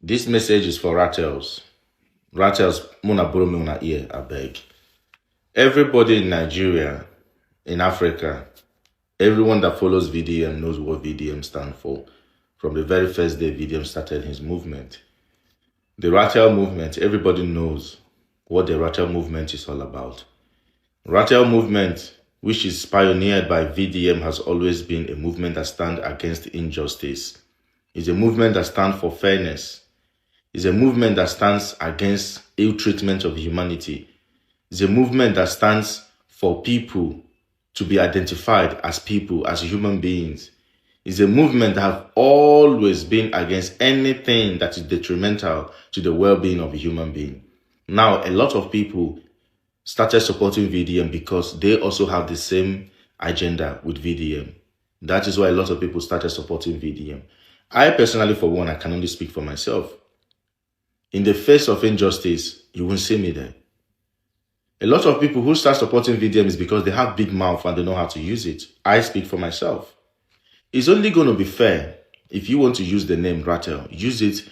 This message is for RATELS. RATELS, muna boro me una ear, I beg. Everybody in Nigeria, in Africa, everyone that follows VDM knows what VDM stands for. From the very first day VDM started his movement. The RATEL movement, everybody knows what the RATEL movement is all about. RATEL movement, which is pioneered by VDM, has always been a movement that stands against injustice. It's a movement that stands for fairness. It's a movement that stands against ill treatment of humanity. It's a movement that stands for people to be identified as people, as human beings. It's a movement that has always been against anything that is detrimental to the well-being of a human being. Now, a lot of people started supporting VDM because they also have the same agenda with VDM. That is why a lot of people started supporting VDM. I personally, for one, I can only speak for myself. In the face of injustice, you won't see me there. A lot of people who start supporting VDM is because they have big mouth and they know how to use it. I speak for myself. It's only going to be fair if you want to use the name RATEL, use it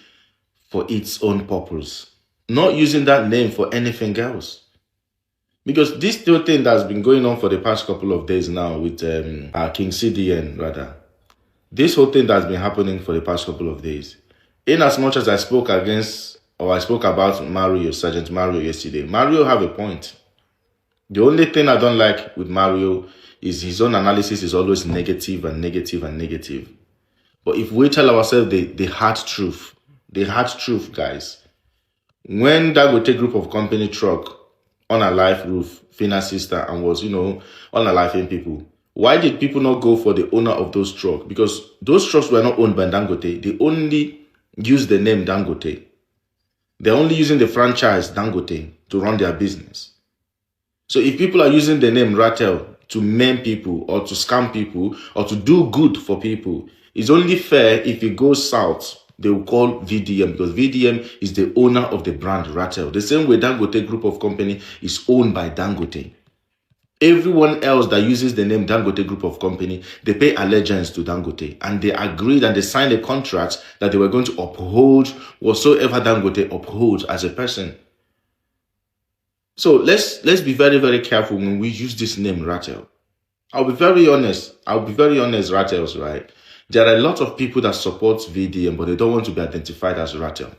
for its own purpose, not using that name for anything else. Because this whole thing that's been going on for the past couple of days now with King CDN, rather, this whole thing that's been happening for the past couple of days, in as much as I spoke against, or I spoke about Mario, Sergeant Mario yesterday, Mario have a point. The only thing I don't like with Mario is his own analysis is always negative and negative and negative. But if we tell ourselves the hard truth, guys, when Dangote group of company truck on a life roof, Fina sister, and was, on a life in people, why did people not go for the owner of those trucks? Because those trucks were not owned by Dangote. They only use the name Dangote. They're only using the franchise Dangote to run their business. So if people are using the name RATEL to maim people or to scam people or to do good for people, it's only fair if it goes south, they will call VDM, because VDM is the owner of the brand RATEL. The same way Dangote group of company is owned by Dangote. Everyone else that uses the name Dangote group of company, they pay allegiance to Dangote, and they agreed and they signed a contract that they were going to uphold whatsoever Dangote upholds as a person. So let's be very, very careful when we use this name RATEL. I'll be very honest, RATELs, right? There are a lot of people that support VDM, but they don't want to be identified as RATEL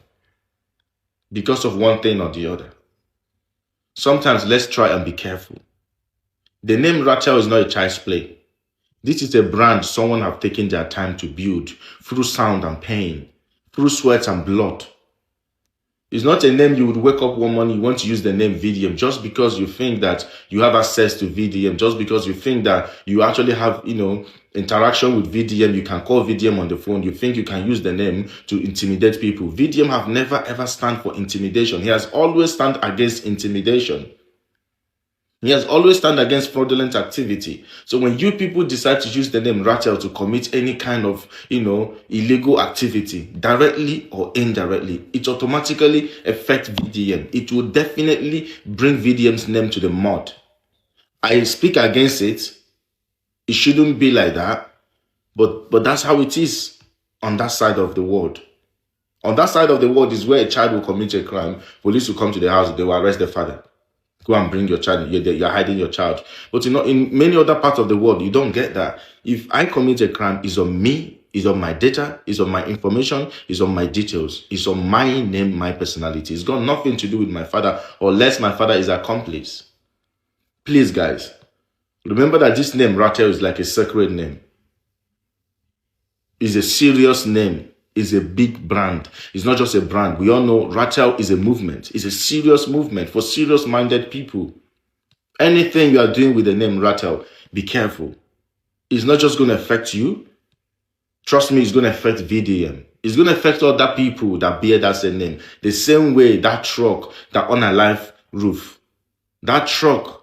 because of one thing or the other. Sometimes let's try and be careful. The name RATEL is not a child's play. This is a brand someone have taken their time to build through sound and pain, through sweat and blood. It's not a name you would wake up one morning, you want to use the name VDM just because you think that you have access to VDM, just because you think that you actually have, interaction with VDM, you can call VDM on the phone, you think you can use the name to intimidate people. VDM have never ever stand for intimidation. He has always stand against intimidation. He has always stand against fraudulent activity. So when you people decide to use the name RATEL to commit any kind of, illegal activity, directly or indirectly, it automatically affects VDM. It will definitely bring VDM's name to the mud. I speak against it. It shouldn't be like that. But that's how it is on that side of the world. On that side of the world is where a child will commit a crime. Police will come to the house. They will arrest the father. Go and bring your child. You're hiding your child. But in many other parts of the world, you don't get that. If I commit a crime, it's on me, it's on my data, it's on my information, it's on my details, it's on my name, my personality. It's got nothing to do with my father, unless my father is accomplice. Please, guys, remember that this name, RATEL, is like a sacred name. It's a serious name. Is a big brand. It's not just a brand. We all know RATEL is a movement. It's a serious movement for serious-minded people. Anything you are doing with the name RATEL, be careful. It's not just going to affect you. Trust me, it's going to affect VDM. It's going to affect other people that bear that same name. The same way that truck, that on a life roof, that truck,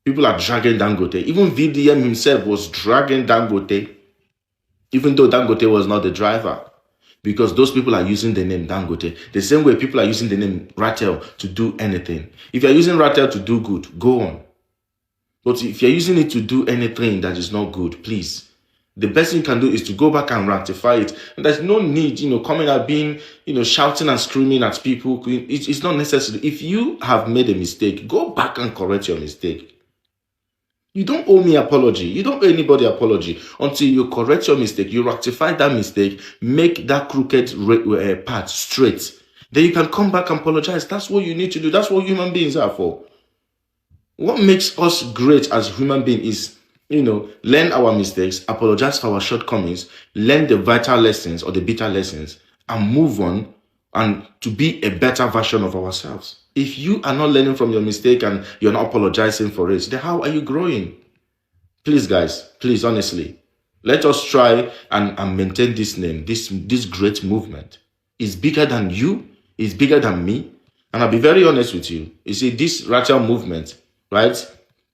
people are dragging Dangote. Even VDM himself was dragging Dangote, even though Dangote was not the driver. Because those people are using the name Dangote. The same way people are using the name RATEL to do anything. If you're using RATEL to do good, go on. But if you're using it to do anything that is not good, please, The best thing you can do is to go back and rectify it. And there's no need, coming out being, shouting and screaming at people. It's not necessary. If you have made a mistake, go back and correct your mistake. You don't owe me apology. You don't owe anybody apology until you correct your mistake. You rectify that mistake, make that crooked path straight. Then you can come back and apologize. That's what you need to do. That's what human beings are for. What makes us great as human beings is, learn our mistakes, apologize for our shortcomings, learn the vital lessons or the bitter lessons, and move on and to be a better version of ourselves. If you are not learning from your mistake and you're not apologizing for it, then how are you growing? Please, guys, please, honestly, let us try and maintain this name, this great movement. It's bigger than you, it's bigger than me. And I'll be very honest with you. You see, this RATEL movement, right?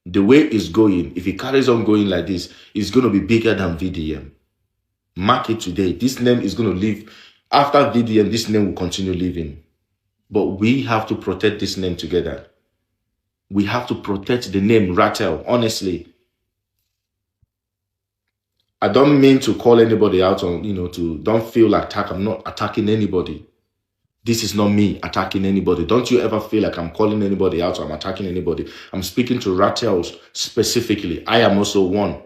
The way it's going, if it carries on going like this, it's going to be bigger than VDM. Mark it today. This name is going to live. After VDM, this name will continue living. But we have to protect this name together. We have to protect the name RATEL, honestly. I don't mean to call anybody out on, don't feel attacked. I'm not attacking anybody. This is not me attacking anybody. Don't you ever feel like I'm calling anybody out or I'm attacking anybody. I'm speaking to RATELs specifically. I am also one.